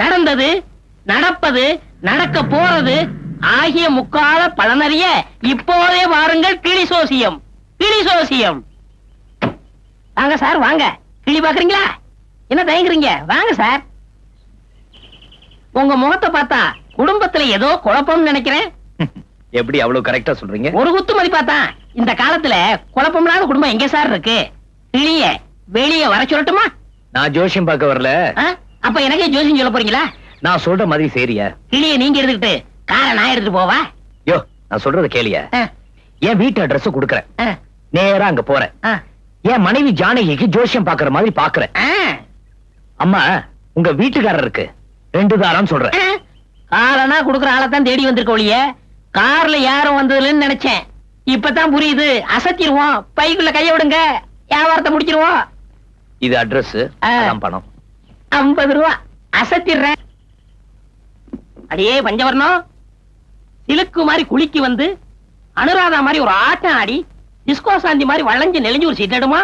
நடந்தது, நடப்பது, நடக்க போறது ஆகிய முக்கால பலனறிய இப்போதே வாருங்கள் கிளி சோசியம். கிளி சோசியம். வாங்க சார், வாங்க. கிளி பாக்குறீங்களா? என்ன தயங்குறீங்க? வாங்க சார். உங்க முகத்தை பார்த்தா குடும்பத்துல ஏதோ குழப்பம் நினைக்கிறேன். எப்படி அவ்வளவு கரெக்டா சொல்றீங்க? ஒரு குத்து மதிப்பாத்தான். இந்த காலத்துல குழப்பமில்லாத குடும்பம் எங்க சார் இருக்கு? கிளிய வெளிய வர சொல்லட்டுமா? நான் ஜோசியம் பார்க்க வரல. அப்ப எனக்கே ஜோசியம் சொல்ல போறீங்களா? நான் சொல்ற மாதிரி சரியா? கிளிய நீங்க எடுத்துக்கிட்டு காரை நான் எடுத்துட்டு போவா? யோ, நான் சொல்றத கேளியா? என் வீட்டு அட்ரஸ் குடுக்கறேன். நேரா அங்க போறேன். என் மனைவி ஜானகிக்கு ஜோசியம் பாக்குற மாதிரி பாக்குறேன். அம்மா, உங்க வீட்டுக்காரருக்கு 2 தாரம் சொல்றேன். காரனா குடுக்கற ஆளத்தான் தேடி வந்திருக்க ஒழிய கார்ல யாரும் வந்ததுன்னு நினைச்சேன். இப்பதான் புரியுது. அசத்திடுவோம். பைக்குள்ள கைய விடுங்க, வியாபாரத்தை முடிச்சிருவோம். இது அட்ரஸ், பணம் 50 ரூபா. அசத்திடுறேன். அடியே பஞ்சவர்ணம், சிலுக்கு மாதிரி குளிக்கு வந்து அனுராதா மாதிரி ஒரு ஆட்டம் ஆடி டிஸ்கோ சாந்தி மாதிரி வளைஞ்சு நெளிஞ்சு ஒரு சீட் எடுமா?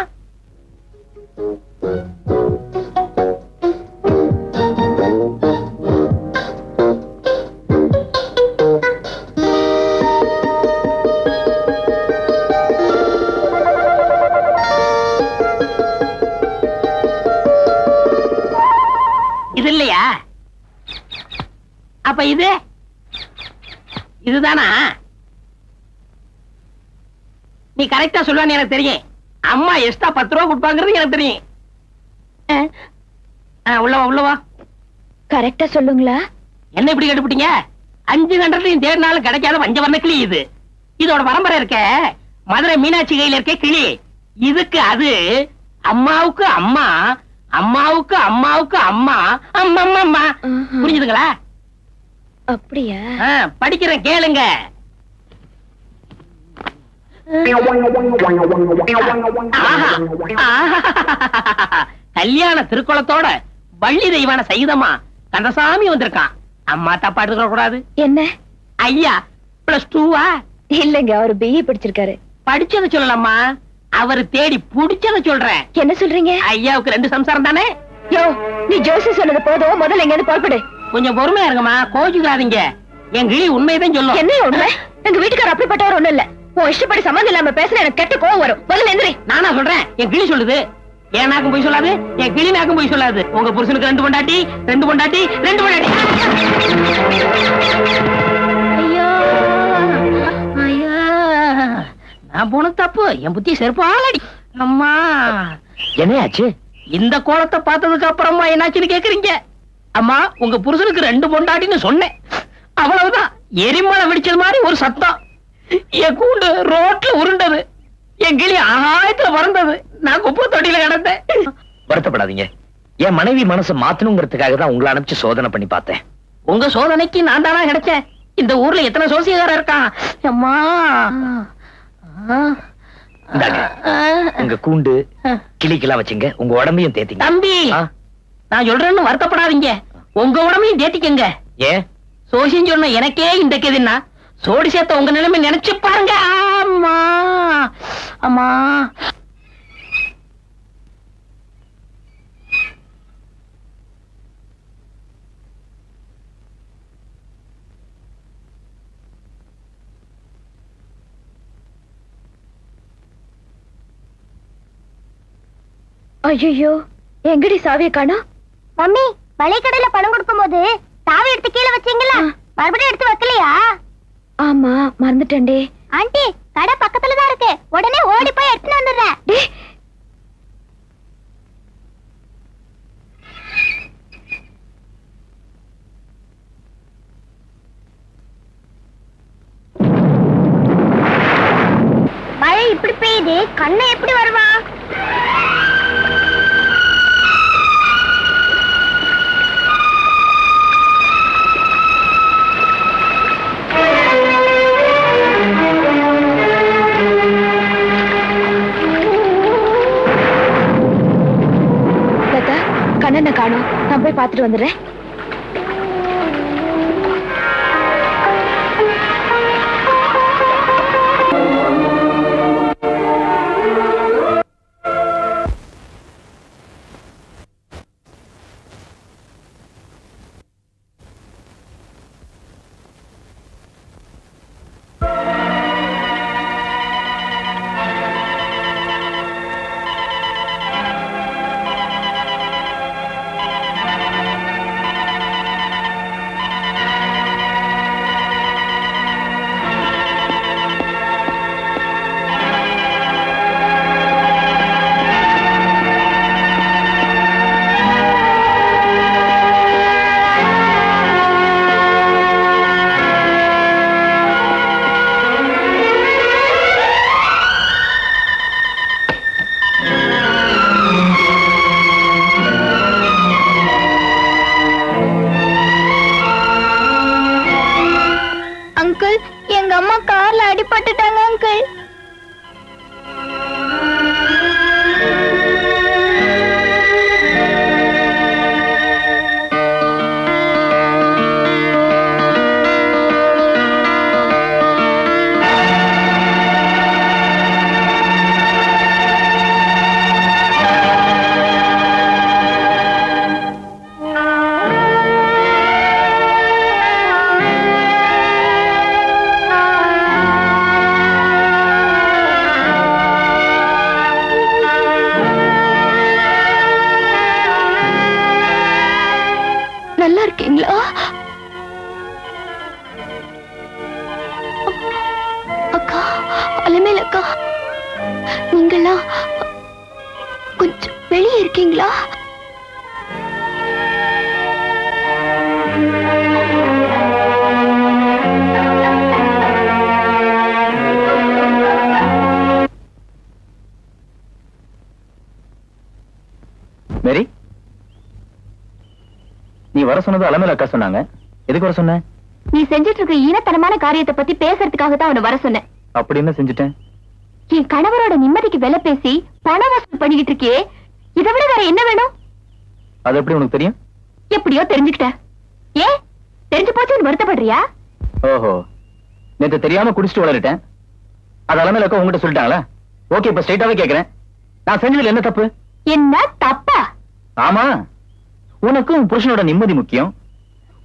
இது இல்லையா? அப்ப இது இதுதானா? நீ கரெக்டா சொல்லுவான்னு எனக்கு தெரியும். அம்மா எக்ஸ்ட்ரா 10 ரூபா கொடுப்பாங்கிறது எனக்கு தெரியும். உள்ளவா கரெக்டா சொல்லுங்களா? என்ன இப்படி கண்டுபிட்டீங்க? 5 கண்டத்தையும் தேடினாலும் கிடைக்காத பஞ்சவர்ண கிளி இது. இதோட பரம்பரை இருக்க மதுரை மீனாட்சி கையில இருக்க கிளி. இதுக்கு அது அம்மாவுக்கு அம்மா, அம்மாவுக்கு அம்மாவுக்கு அம்மா, அம்மா அம்மா. புரிஞ்சுதுங்களா? அப்படியா? படிக்கிறேன், கேளுங்க. கல்யாண திருக்குளத்தோட வள்ளி தெய்வான சைதமா கந்தசாமி வந்திருக்கான். அம்மா தப்பா எடுத்துக்க கூடாது. என்ன ஐயா +2வா? இல்லங்க, அவர் BE படிச்சிருக்காரு. படிச்சத சொல்லலாமா? அவரு தேடி புடிச்சத சொல்றேன். என்ன சொல்றீங்க? ஐயாவுக்கு 2 சம்சாரம் தானே? யோ, நீ ஜோசி சொன்னது போதும், முதல்ல எங்க புறப்படு. கொஞ்சம் பொறுமையா இருங்கம்மா, கோச்சுக்காதீங்க. என் கிளி உண்மையதான் சொல்லும். என்ன உண்மை? எங்க வீட்டுக்காரர் அப்படிப்பட்டவர் ஒண்ணு இல்ல. உன் இஷ்டப்படி சம்மந்தம் இல்லாம பேசுற எனக்கு கெட்ட கோவம் வரும். முதல்ல எந்திரி. நானா சொல்றேன்? என் கிளி சொல்லுது. என் நாக்கும் போய் சொல்லாது, என் கிளி நாக்கும் போய் சொல்லாது. உங்க புருஷனுக்கு 2 பொண்டாட்டி, 2 பொண்டாட்டி, 2 பொண்டாட்டி. ஐயோ ஐயா, நான் போன தப்பு. என் புத்தி செருப்பாலடி. அம்மா, என்னையாச்சு? இந்த கோலத்தை பார்த்ததுக்கு அப்புறமா என்னாச்சுன்னு கேக்குறீங்க? அம்மா, உங்க புருஷனுக்கு 2 பொண்டாட்டின்னு சொன்னேன். அவ்வளவுதான். எரிமலை வெடிச்சது மாதிரி ஒரு சத்தம். என் கூண்டு ரோட்ல உருண்டது. என் கிளி ஆகாயத்துல பறந்தது. நான் குப்பை தொட்டியில கிடந்தேன். வருத்தப்படாதீங்க. என் மனைவி மனசு மாத்தணுங்கிறதுக்காக தான் உங்களை அனுப்பிச்சு சோதனை பண்ணி பார்த்தேன். உங்க சோதனைக்கு நான் தானா கிடைச்சேன்? இந்த ஊர்ல எத்தனை சோசியக்காரர் இருக்கான். அம்மா, உங்க கூண்டு கிளிக்கெல்லாம் வச்சுங்க. உங்க உடம்பையும் தேத்திங்க. தம்பி, நான் சொல்றேன்னு வருத்தப்படாதீங்க. உங்க உடம்பையும் தேத்திக்கங்க. ஏன்? சோசியம் சொன்ன எனக்கே இந்த கேதுன்னா சோடி சேர்த்த உங்க நிலைமை நினைச்சு பாருங்க. அம்மா அம்மா. ஐயோ, எங்கடி சாவியை காணோம்? மம்மி, வளைக்கடையில பணம் கொடுக்கும் போது சாவி எடுத்து கீழே வச்சீங்களா? மறுபடியும் எடுத்து வைக்கலையா? ஆமா, மறந்துட்டேன்டே. ஆண்டி, கடை பக்கத்துல தான் இருக்கு. உடனே ஓடி போய் எடுத்துட்டு வந்துடுறேன். மழை இப்படி பெய்யுது, கண்ணை எப்படி வருவா? கண்ணனை காணோம். நான் போய் பார்த்துட்டு வந்துடுறேன். இருக்கீங்களா? மேரி, நீ வர சொன்னது அலமேல அக்கா சொன்னாங்க. எதுக்கு வர சொன்ன? நீ செஞ்சிட்டு இருக்க ஈனத்தனமான காரியத்தை பத்தி பேசுறதுக்காக தான் அவனை வர சொன்னேன். அப்படி என்ன செஞ்சுட்டேன்? என் கணவரோட நிம்மதிக்கு விலை பேசி பண வசூல் பண்ணிக்கிட்டு இருக்கியே, இதை விட வேற என்ன வேணும்? அது எப்படி உனக்கு தெரியும்? எப்படியோ தெரிஞ்சுக்கிட்டேன். ஏன் தெரிஞ்சு போச்சுன்னு வருத்தப்படுறியா? ஓஹோ, நேத்து தெரியாம குடிச்சிட்டு வளரிட்டேன். அது அலமேல அக்கா உங்ககிட்ட சொல்லிட்டாங்களா? ஓகே, இப்ப ஸ்ட்ரைட்டாவே கேக்குறேன், நான் செஞ்சதுல என்ன தப்பு? என்ன தப்பா? ஆமா, உனக்கு உன் புருஷனோட நிம்மதி முக்கியம்.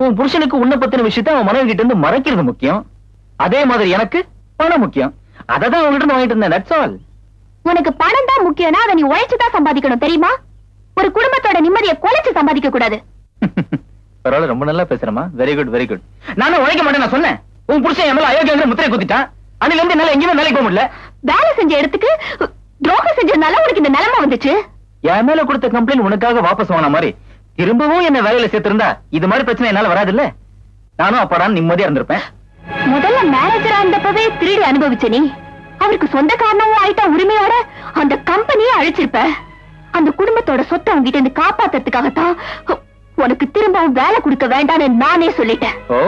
உன் புருஷனுக்கு உன்னை பத்தின விஷயத்தை அவன் மனைவி கிட்ட இருந்து மறைக்கிறது முக்கியம். அதே மாதிரி எனக்கு பணம் முக்கியம். அததான் உங்ககிட்ட இருந்து வாங்கிட்டு இருந்தேன். That's all. உனக்கு பணம் தான் முக்கியம்னா அதை நீ உழைச்சுதான் சம்பாதிக்கணும், தெரியுமா? ஒரு குடும்பத்தோட நிம்மதியை குலைச்சு சம்பாதிக்க கூடாது. பரவாயில்ல, ரொம்ப நல்லா பேசுறமா. Very good, very good. நானும் உழைக்க மாட்டேன் நான் சொன்னேன். உன் புருஷன் என் மேல அயோக்கியங்கிற முத்திரை குத்திட்டான். அதுல இருந்து என்னால எங்கேயுமே வேலைக்கு போக முடியல. வேலை செஞ்ச இடத்துக்கு துரோகம் செஞ்சதுனால உனக்கு இந்த நிலைமை வந்துச்சு. என் மேல கொடுத்த கம்ப்ளைண்ட் உனக்காக வாபஸ் வாங்கின மாதிரி திரும்பவும் என்ன வேலையில சேர்த்திருந்தா இது மாதிரி பிரச்சனை என்னால வராது இல்ல. நானும் அப்படான் நிம்மதியா இருந்திருப்பேன். முதல்ல மேனேஜரா இருந்தப்பவே திருடி அனுபவிச்ச நீ அவருக்கு சொந்த காரணமும் ஆயிட்டா உரிமையோட அந்த கம்பெனியை அழிச்சிருப்ப. அந்த குடும்பத்தோட சொத்தை உங்ககிட்ட இருந்து காப்பாத்துறதுக்காகத்தான் உனக்கு திரும்பவும் வேலை கொடுக்க வேண்டாம்னு நானே சொல்லிட்டேன். ஓ,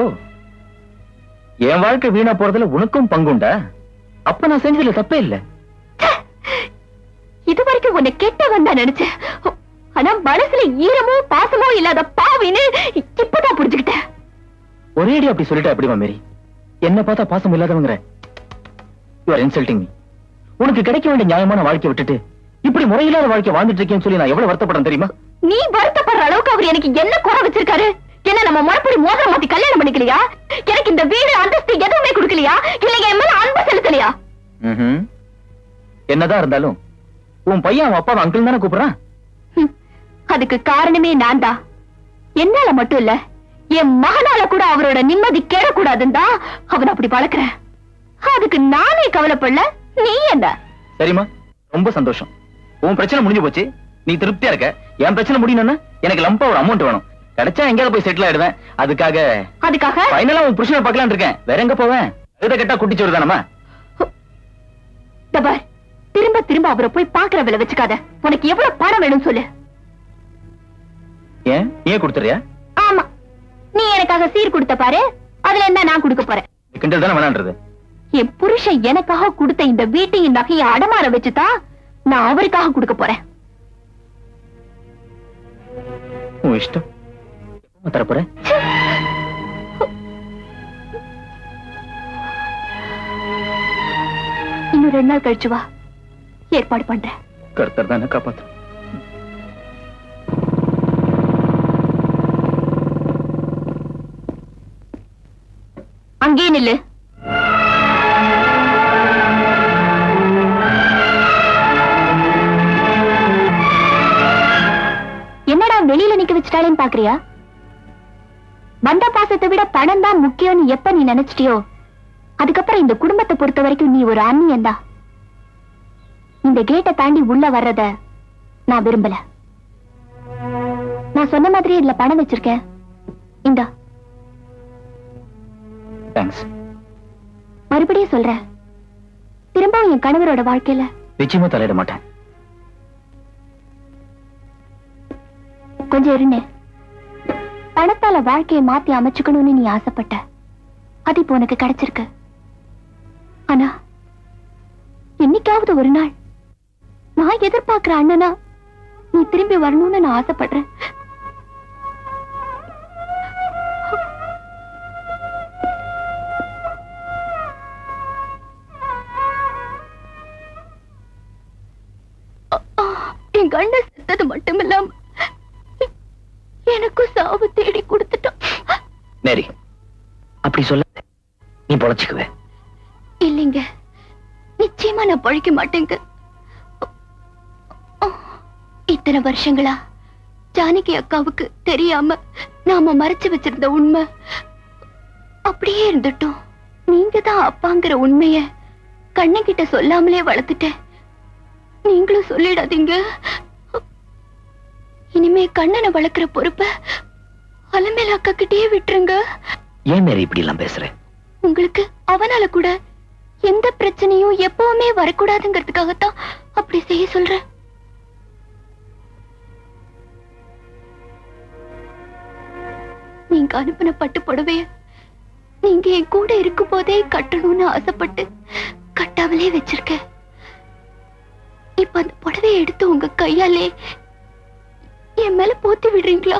என் வாழ்க்கை வீணா போறதுல உனக்கும் பங்குண்டா? அப்ப நான் செஞ்சதுல தப்பே இல்ல. இது வரைக்கும் உன்னை கெட்டவன் தான் நினைச்சேன். ஆனா மனசுல ஈரமோ பாசமோ இல்லாத பாவின்னு இப்பதான் புரிஞ்சுக்கிட்டேன். ஒரேடி அப்படி சொல்லிட்டா எப்படிமா மேரி? என்ன பார்த்தா பாசம் இல்லாதவங்கிற? You are insulting me. உனக்கு கிடைக்க வேண்டிய நியாயமான வாழ்க்கையை விட்டுட்டு இப்படி முறையில்லாத வாழ்க்கை வாழ்ந்துட்டு இருக்கேன்னு சொல்லி நான் எவ்வளவு வருத்தப்படுறேன் தெரியுமா? நீ வருத்தப்படுற அளவுக்கு அவர் எனக்கு என்ன குறை வச்சிருக்காரு? என்ன நம்ம முறைப்படி மோதிரம் மாத்தி கல்யாணம் பண்ணிக்கலையா? எனக்கு இந்த வீடு அந்தஸ்து எதுவுமே கொடுக்கலையா? இல்ல என் மேல அன்பு செலுத்தலையா? என்னதான் இருந்தாலும் உன் பையன் அவன் அப்பாவை அங்கிள் தானே கூப்பிடுறான். அதுக்கு காரணமே நான் தான். என்னால மட்டும் இல்ல, என் மகனால கூட அவரோட நிம்மதி கேடக்கூடாதுன்னு தான் அவன் அப்படி வளர்க்கிறேன். அதுக்கு நானே கவலைப்படல, நீ என்ன? சரிம்மா, ரொம்ப சந்தோஷம். உன் பிரச்சனை முடிஞ்சு போச்சு, நீ திருப்தியா இருக்க. என் பிரச்சனை முடியணும்னா எனக்கு லம்பா ஒரு அமௌண்ட் வேணும். கிடைச்சா எங்கேயாவது போய் செட்டில் ஆயிடுவேன். அதுக்காக ஃபைனலா உன் புருஷனை பார்க்கலான்னு இருக்கேன். வேற எங்க போவேன்? இதை கேட்டா குட்டிச்சோறு தானம்மா. தபார், திரும்ப திரும்ப அவரை போய் பாக்குற வேலை வச்சுக்காத. உனக்கு எவ்வளவு பணம் வேணும் சொல்லு. ஏன் நீயே கொடுத்துறியா? ஆமா, நீ எனக்காக சீர் கொடுத்த பாரு, அதுல என்ன நான் கொடுக்க போறேன். கிண்டல் தானே வேணான்றது. என் புருஷன் எனக்காக கொடுத்த இந்த வீட்டையும் நகையை அடமாற வச்சுதான் நான் அவருக்காக கொடுக்க போறேன். உன் இஷ்டம். எப்ப தரப்போற? இன்னும் 2 நாள் கழிச்சு வா, ஏற்பாடு பண்றேன். கர்த்தர் தானே காப்பாத்து. அங்கே நில்லு. என்னடா வெளியில நிக்க வச்சுட்டாலேன்னு பாக்குறியா? பந்த பாசத்தை விட பணம் தான் முக்கியம்னு எப்ப நீ நினைச்சிட்டியோ, அதுக்கப்புறம் இந்த குடும்பத்தை பொறுத்த வரைக்கும் நீ ஒரு அந்நியன்டா. இந்த கேட்டை தாண்டி உள்ள வர்றத நான் விரும்பல. நான் சொன்ன மாதிரி இதுல பணம் வச்சிருக்கேன், இந்தா. தேங்க்ஸ். மறுபடியும் சொல்றேன், திரும்பவும் என் கணவரோட வாழ்க்கையில நிச்சயமா தலையிட மாட்டேன். கொஞ்சம் இருந்தே. பணத்தால வாழ்க்கையை மாத்தி அமைச்சுக்கணும்னு நீ ஆசைப்பட்ட, அது இப்போ உனக்கு கிடைச்சிருக்கு. ஆனா என்னைக்காவது ஒரு நாள் நான் எதிர்பார்க்கிற அண்ணனா நீ திரும்பி வரணும்னு நான் ஆசைப்படுறேன். என் கண்ணை செத்தது மட்டுமில்லாம எனக்கும் சாவு தேடி கொடுத்துட்டான். மேரி, அப்படி சொல்ல. நீ பொழைச்சுக்குவே. இல்லைங்க, நிச்சயமா நான் பழிக்க மாட்டேங்க. இத்தனை வருஷங்களா ஜானகி அக்காவுக்கு தெரியாம நாம மறைச்சு வச்சிருந்த உண்மை அப்படியே இருந்துட்டோம். நீங்க தான் அப்பாங்கிற உண்மைய கண்ணகிட்ட சொல்லாமலே வளர்த்துட்டேன். நீங்களும் சொல்லிடாதீங்க. இனிமே கண்ணனை வளர்க்கிற பொறுப்ப அலமேல அக்கா கிட்டே விட்டுருங்க. ஏன் மேரி இப்படி எல்லாம் பேசுற? உங்களுக்கு அவனால கூட எந்த பிரச்சனையும் எப்பவுமே வரக்கூடாதுங்கிறதுக்காகத்தான் அப்படி செய்ய சொல்றேன். நீங்க அனுப்பின பட்டு புடவைய நீங்க என் கூட இருக்கும் போதே கட்டணும்னு ஆசைப்பட்டு கட்டாமலே வச்சிருக்க. இப்ப அந்த புடவைய எடுத்து உங்க கையாலே என் மேல போத்தி விடுறீங்களா?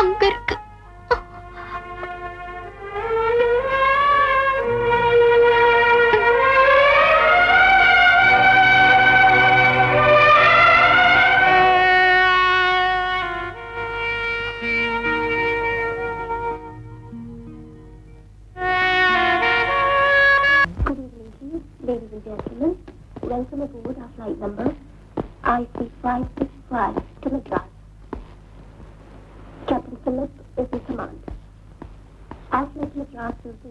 அங்க இருக்கு. Ladies and gentlemen, welcome aboard our flight number IC565 to Madras. Captain Philip is in command. Our flight to Madras will be...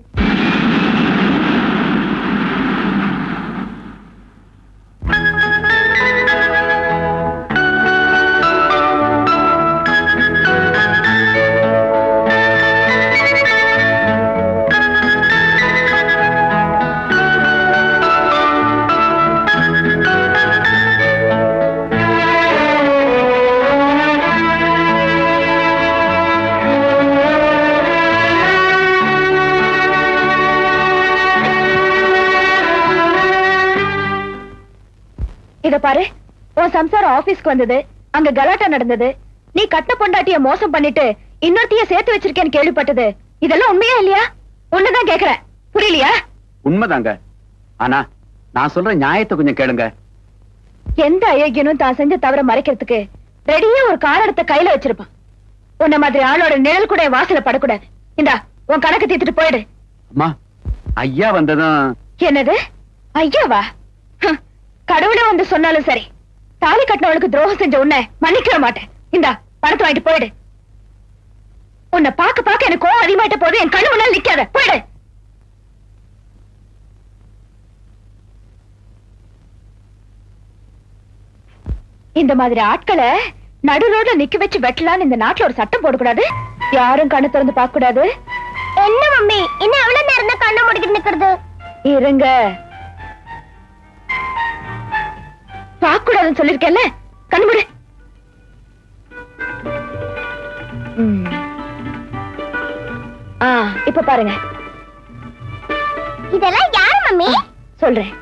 இத பாரு, உன் சம்சாரம் ஆபீஸ்க்கு வந்தது, அங்க கலாட்டா நடந்தது, நீ கட்ட பொண்டாட்டிய மோசம் பண்ணிட்டு இன்னொருத்திய சேர்த்து வச்சிருக்கேன்னு கேள்விப்பட்டது. இதெல்லாம் உண்மையா இல்லையா? ஒண்ணுதான் கேக்குறேன், புரியலையா? உண்மைதாங்க. ஆனா நான் சொல்ற நியாயத்தை கொஞ்சம் கேளுங்க. எந்த அயோக்கியனும் தான் செஞ்ச தவிர மறைக்கிறதுக்கு ரெடியா ஒரு காரணத்தை கையில வச்சிருப்பான். உன்ன மாதிரி ஆளோட நிழல் கூட என் வாசல படக்கூடாது. இந்தா உன் கணக்கு தீர்த்துட்டு போயிடு. அம்மா, ஐயா வந்ததும்... என்னது ஐயாவா? கடவுளே வந்து சொன்னாலும் சரி, தாலி கட்டினவளுக்கு துரோகம் செஞ்ச உன்னை மன்னிக்கவே மாட்டேன். இந்தா பணத்தை வாங்கிட்டு போயிடு. உன்னை பாக்க எனக்கு கோவம் அதிகமாயிட்ட போது என் கண்ணு முன்னால நிக்காத, போயிடு. இந்த மாதிரி ஆட்களை நடு ரோட்ல நிக்க வச்சு வெட்டலான்னு இந்த நாட்டுல ஒரு சட்டம் போடக்கூடாது. யாரும் கண்ணு திறந்து பார்க்க கூடாது. என்ன மம்மி, இன்னும் எவ்வளவு நேரம் தான் கண்ணை முடிக்கிட்டு நிக்கிறது? இருங்க, பார்க்க கூடாதுன்னு சொல்லிருக்கேன்ல, கண்ணு மூடு. இப்ப பாருங்க. இதெல்லாம் யாரு மம்மி? சொல்றேன்.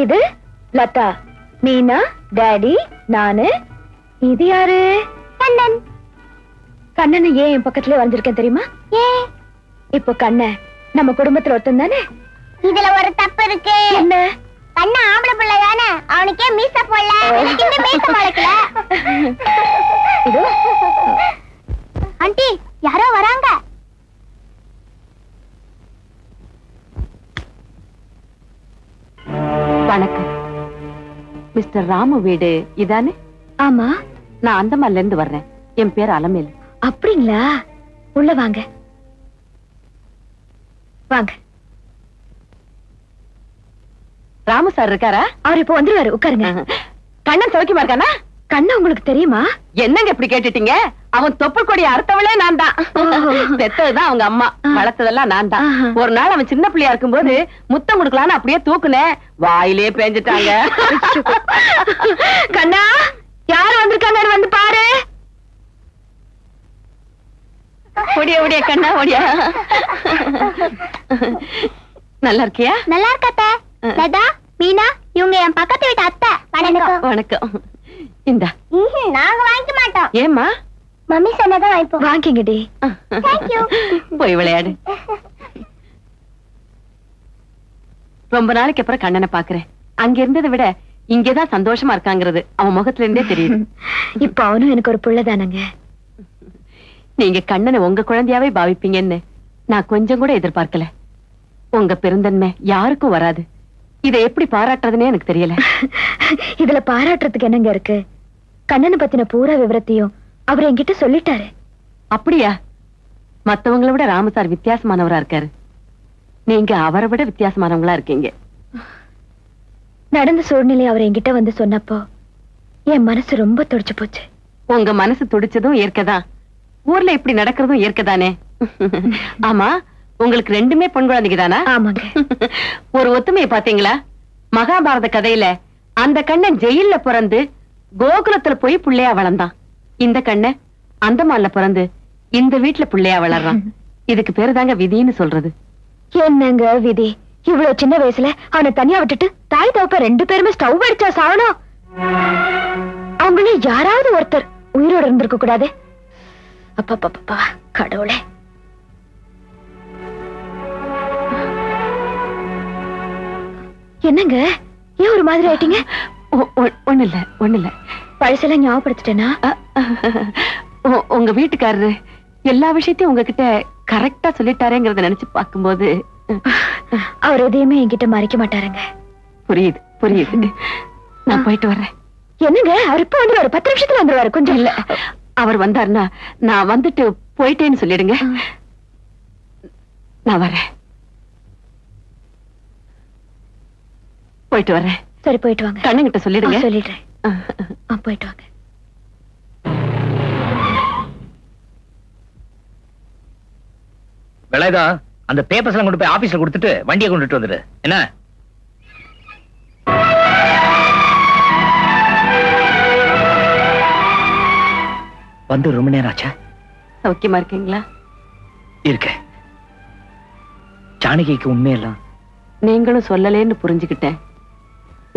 இது லதா, மீனா, டாடி, நானு. இது யாரு? கண்ணன். கண்ணன் ஏன் என் பக்கத்துல வந்திருக்கேன் தெரியுமா? ஏன்? இப்போ கண்ணன் நம்ம குடும்பத்துல ஒருத்தன் தானே. இதுல ஒரு தப்பு இருக்கு. என்ன? கண்ணா ஆம்பளை பிள்ளை தானே, அவனுக்கே மீச போடல, எனக்கு இன்னும் மீச வளர்க்கல. இது ஆண்டி, யாரோ வராங்க. வணக்கம். மிஸ்டர் ராமு வீடு இதானே? ஆமா, நான் அந்தமான்ல இருந்து வர்றேன். என் பேர் அலமேல். அப்படிங்களா? உள்ள வாங்க வாங்க. ராமு சார் இருக்காரா? அவர் இப்ப வந்துருவாரு, உட்காருங்க. கண்ணன் சௌக்கியமா இருக்கானா? கண்ணன் உங்களுக்கு தெரியுமா? என்னங்க இப்படி கேட்டுட்டீங்க? அவன் தொப்புள் கொடி அறுத்தவளே நான் தான். பெத்ததுதான் அவங்க அம்மா, வளர்த்ததெல்லாம் நான் தான். ஒரு நாள் அவன் சின்ன பிள்ளையா இருக்கும்போது முத்தம் கொடுக்கலான்னு அப்படியே தூக்குனேன், வாயிலே பேஞ்சிட்டாங்க. கண்ணா, யாரு வந்திருக்காங்க வந்து பாரு. ஓடியா ஓடியா கண்ணா ஓடியா. நல்லா இருக்கியா? நல்லா இருக்காத்த. லதா, மீனா, இவங்க என் பக்கத்து வீட்டு அத்தை. வணக்கம். வணக்கம். இந்தா. நாங்க வாங்கிக்க மாட்டோம். ஏம்மா? மம்மி சொன்னதான் வாங்கிப்போம். வாங்கிங்கடி. Thank you. போய் விளையாடு. ரொம்ப நாளைக்கு அப்புறம் கண்ணனை பாக்குறேன். அங்க இருந்ததை விட இங்கதான் சந்தோஷமா இருக்காங்கிறது அவன் முகத்துல இருந்தே தெரியுது. இப்ப அவனும் எனக்கு ஒரு புள்ளதானங்க. நீங்க கண்ணனை உங்க குழந்தையாவே பாவிப்பீங்கன்னு நான் கொஞ்சம் கூட எதிர்பார்க்கல. உங்க பெருந்தன்மை யாருக்கும் வராது. இதை எப்படி பாராட்டுறதுன்னே எனக்கு தெரியல. இதுல பாராட்டுறதுக்கு என்னங்க இருக்கு? கண்ணனை பத்தின பூரா விவரத்தையும் அவர் என்கிட்ட சொல்லிட்டாரு. அப்படியா? மத்தவங்களை விட ராமு சார் வித்தியாசமானவரா இருக்காரு. நீங்க அவரை விட வித்தியாசமானவங்களா இருக்கீங்க. நடந்த சூழ்நிலை அவர் என்கிட்ட வந்து சொன்னப்போ என் மனசு ரொம்ப துடிச்சு போச்சு. உங்க மனசு துடிச்சதும் இயற்கைதான், ஊர்ல இப்படி நடக்கிறதும் இயற்கைதானே. ஆமா, உங்களுக்கு ரெண்டுமே பெண் குழந்தைங்க தானா? ஆமாங்க. ஒரு ஒத்துமையை பாத்தீங்களா? மகாபாரத கதையில அந்த கண்ணன் ஜெயில்ல பிறந்து கோகுலத்துல போய் புள்ளையா வளர்ந்தான். இந்த கண்ணன் அந்தமான்ல பிறந்து இந்த வீட்டுல புள்ளையா வளர்றான். இதுக்கு பேரு தாங்க விதின்னு சொல்றது. என்னங்க விதி? இவ்வளவு சின்ன வயசுல அவனை தனியா விட்டுட்டு தாய் தவப்ப 2 பேருமே ஸ்டவ் அடிச்சா சாவணும். அவங்களே யாராவது ஒருத்தர் உயிரோட இருந்திருக்க கூடாது. அப்பா கடவுளே. என்னங்க ஏன் ஒரு மாதிரி ஆயிட்டீங்க? ஒண்ணு இல்ல. பழசெல்லாம் ஞாபகப்படுத்திட்டேனா? உங்க வீட்டுக்காரரு எல்லா விஷயத்தையும் உங்ககிட்ட கரெக்டா சொல்லிட்டாரேங்கறத நினைச்சு பாக்கும்போது அவர் எதையுமே என்கிட்ட மறைக்க மாட்டாருங்க. புரியுது. நான் போயிட்டு வர்றேன். என்னங்க அவர் இப்ப வந்துருவாரு, 10 நிமிஷத்துல வந்துருவாரு. கொஞ்சம் இல்ல, அவர் வந்தாருன்னா நான் வந்துட்டு போயிட்டேன்னு சொல்லிடுங்க. நான் வரேன். போயிட்டு வரேன். சரி, போயிட்டு வாங்க. கண்ணுங்கிட்ட சொல்லிடுங்க. சொல்லிடுறேன். போயிட்டு வாங்க. விளையாதா அந்த பேப்பர்ஸ் எல்லாம் கொண்டு போய் ஆபீஸ்ல கொடுத்துட்டு வண்டியை கொண்டுட்டு வந்துடு. என்ன? வந்து ரொம்ப நேரம் ஆச்சா? சௌக்கியமா இருக்கீங்களா? இருக்க. ஜானகிக்கு உண்மையெல்லாம் நீங்களும் சொல்லலேன்னு புரிஞ்சுக்கிட்டேன்.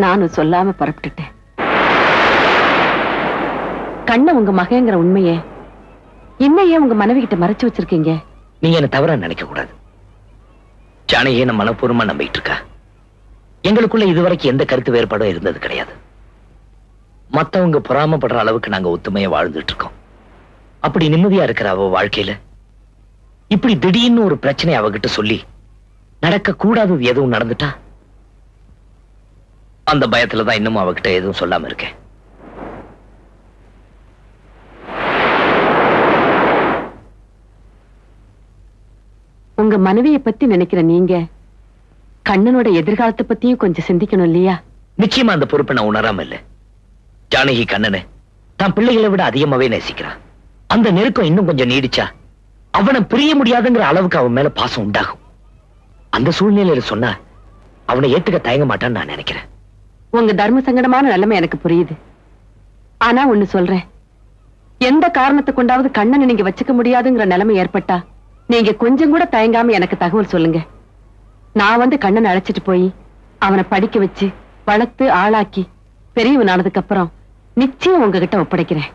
நானும் சொல்லாம பரப்பிட்டுட்டேன். கண்ண உங்க மகங்கிற உண்மையே இன்னையே உங்க மனைவி கிட்ட மறைச்சு வச்சிருக்கீங்க. நீங்க என்ன தவறா நினைக்க கூடாது. ஜானகியை நம்ம மனப்பூர்வமா நம்பிட்டு இருக்கா. எங்களுக்குள்ள இதுவரைக்கும் எந்த கருத்து வேறுபாடும் இருந்தது கிடையாது. மத்தவங்க பொறாமப்படுற அளவுக்கு நாங்க ஒத்துமையா வாழ்ந்துட்டு இருக்கோம். அப்படி நிம்மதியா இருக்கிற அவ வாழ்க்கையில இப்படி திடீர்னு ஒரு பிரச்சனை அவகிட்ட சொல்லி நடக்க கூடாதது எதுவும் நடந்துட்டா அந்த பயத்துலதான் இன்னமும் அவகிட்ட எதுவும் சொல்லாம இருக்கேன். உங்க மனைவியை பத்தி நினைக்கிற நீங்க கண்ணனோட எதிர்காலத்தை பத்தியும் கொஞ்சம் சிந்திக்கணும் இல்லையா? நிச்சயமா அந்த பொறுப்பை நான் உணராம இல்ல. ஜானகி கண்ணனை தான் பிள்ளைகளை விட அதிகமாவே நேசிக்கிறான். அந்த நெருக்கம் இன்னும் கொஞ்சம் நீடிச்சா அவனை பிரிய முடியாதுங்கிற அளவுக்கு அவன் மேல பாசம் உண்டாகும். அந்த சூழ்நிலையில சொன்னா அவனை ஏத்துக்க தயங்க மாட்டான்னு நான் நினைக்கிறேன். உங்க தர்ம சங்கடமான நிலைமை எனக்கு புரியுது. ஆனா ஒண்ணு சொல்றேன், எந்த காரணத்தை கொண்டாவது கண்ணனை நீங்க வச்சுக்க முடியாதுங்கிற நிலைமை ஏற்பட்டா நீங்க கொஞ்சம் கூட தயங்காம எனக்கு தகவல் சொல்லுங்க. நான் வந்து கண்ணனை அழைச்சிட்டு போய் அவனை படிக்க வச்சு வளர்த்து ஆளாக்கி பெரியவனானதுக்கு அப்புறம் நிச்சயம் உங்ககிட்ட ஒப்படைக்கிறேன்.